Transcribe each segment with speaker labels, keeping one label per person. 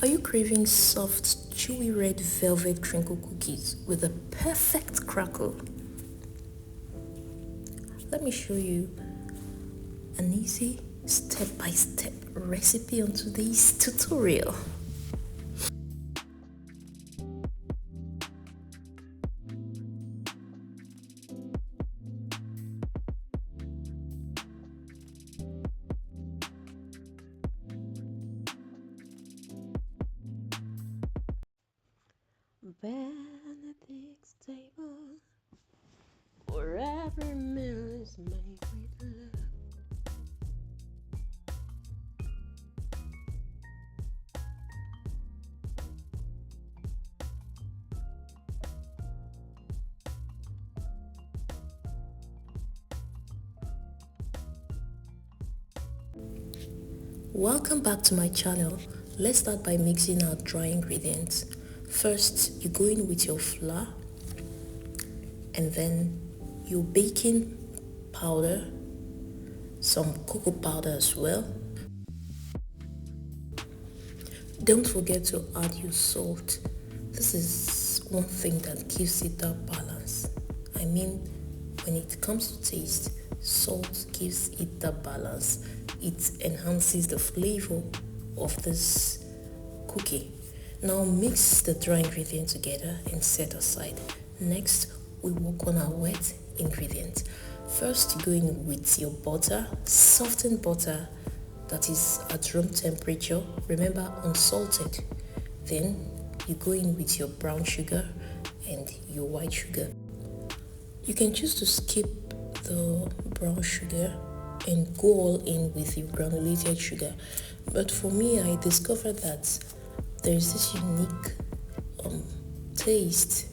Speaker 1: Are you craving soft, chewy red velvet crinkle cookies with a perfect crackle? Let me show you an easy step-by-step recipe on today's tutorial. Benedict's table, where every meal is made with love. Welcome back to my channel. Let's start by mixing our dry ingredients. First, you go in with your flour and then your baking powder, some cocoa powder as well. Don't forget to add your salt. This is one thing that gives it that balance. I mean, when it comes to taste, salt gives it that balance. It enhances the flavor of this cookie. Now mix the dry ingredients together and set aside. Next, we work on our wet ingredients. First, go in with your butter, softened butter that is at room temperature, remember unsalted. Then you go in with your brown sugar and your white sugar. You can choose to skip the brown sugar and go all in with your granulated sugar, but for me, I discovered that there's this unique taste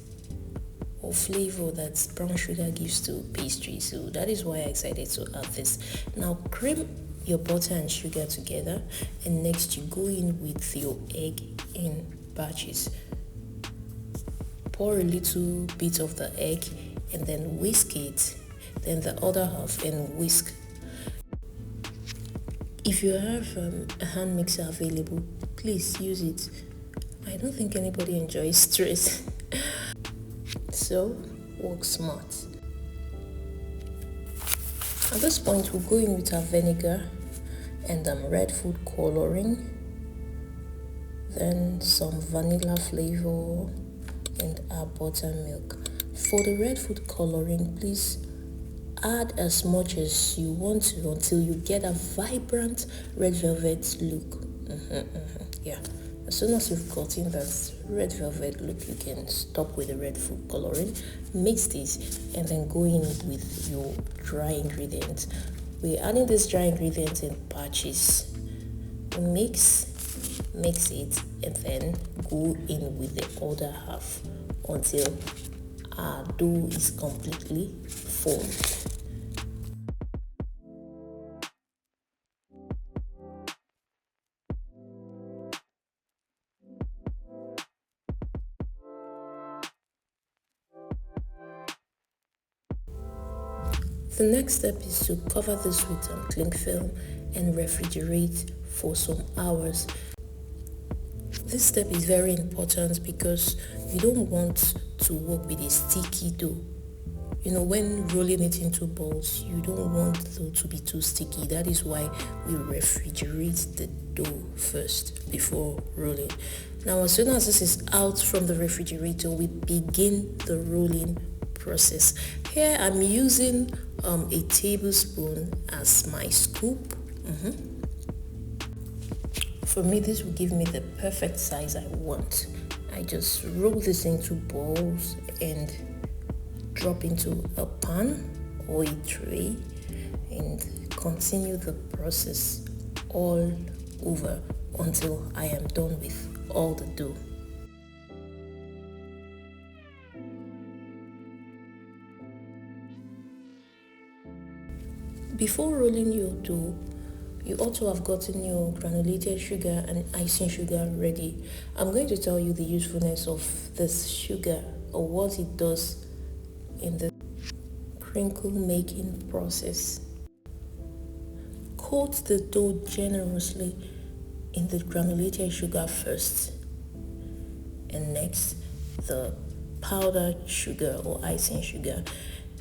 Speaker 1: or flavor that brown sugar gives to pastry, so that is why I decided to add this. Now cream your butter and sugar together, and next you go in with your egg in batches. Pour a little bit of the egg and then whisk it, then the other half and whisk. If you have a hand mixer available, please use it. I don't think anybody enjoys stress. So, work smart. At this point, we'll go in with our vinegar and red food coloring, then some vanilla flavor and our buttermilk. For the red food coloring, please add as much as you want to until you get a vibrant red velvet look. Yeah, as soon as you've gotten that red velvet look, you can stop with the red food coloring, mix this, and then go in with your dry ingredients. We're adding this dry ingredients in batches. Mix it, and then go in with the other half until our dough is completely formed. The next step is to cover this with cling film and refrigerate for some hours. This step is very important because you don't want to work with a sticky dough. When rolling it into balls, you don't want the dough to be too sticky. That is why we refrigerate the dough first before rolling. Now, as soon as this is out from the refrigerator, we begin the rolling process. Here I'm using a tablespoon as my scoop. For me, this will give me the perfect size I want. I just roll this into balls and drop into a pan or a tray and continue the process all over until I am done with all the dough. Before rolling your dough, you ought to have gotten your granulated sugar and icing sugar ready. I'm going to tell you the usefulness of this sugar or what it does in the crinkle making process. Coat the dough generously in the granulated sugar first, and next the powdered sugar or icing sugar.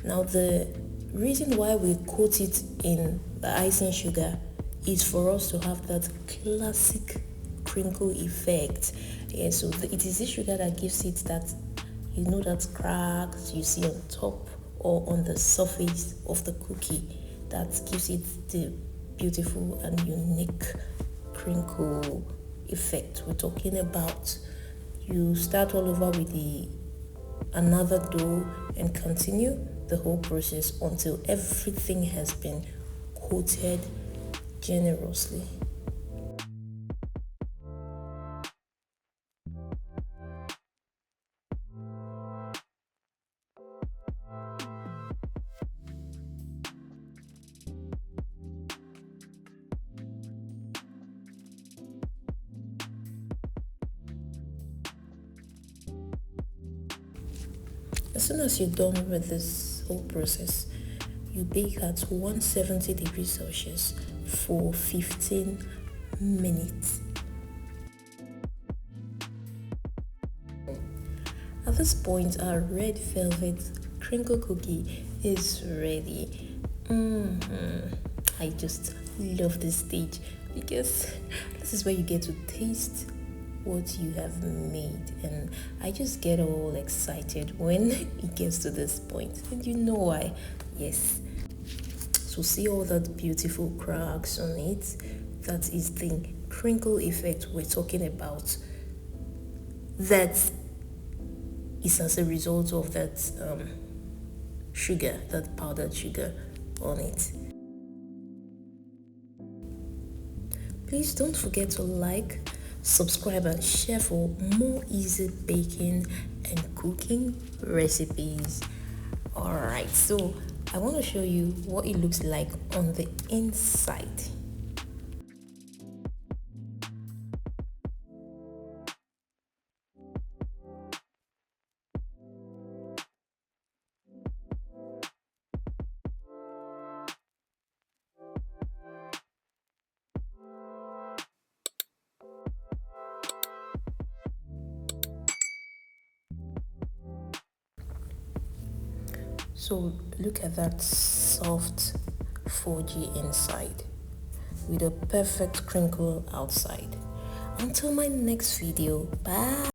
Speaker 1: Now the reason why we coat it in the icing sugar is for us to have that classic crinkle effect. Yeah, so it is this sugar that gives it that, you know, that cracks you see on top or on the surface of the cookie, that gives it the beautiful and unique crinkle effect we're talking about. You start all over with another dough and continue the whole process until everything has been coated generously. As soon as you're done with this whole process, you bake at 170 degrees Celsius for 15 minutes. At this point, our red velvet crinkle cookie is ready. I just love this stage because this is where you get to taste what you have made, and I just get all excited when it gets to this point, and you know why. Yes, so see all that beautiful cracks on it? That is the crinkle effect we're talking about. That is as a result of that sugar, that powdered sugar on it. Please don't forget to like, subscribe and share for more easy baking and cooking recipes. Alright, so I want to show you what it looks like on the inside. So look at that soft 4G inside with a perfect crinkle outside. Until my next video, bye.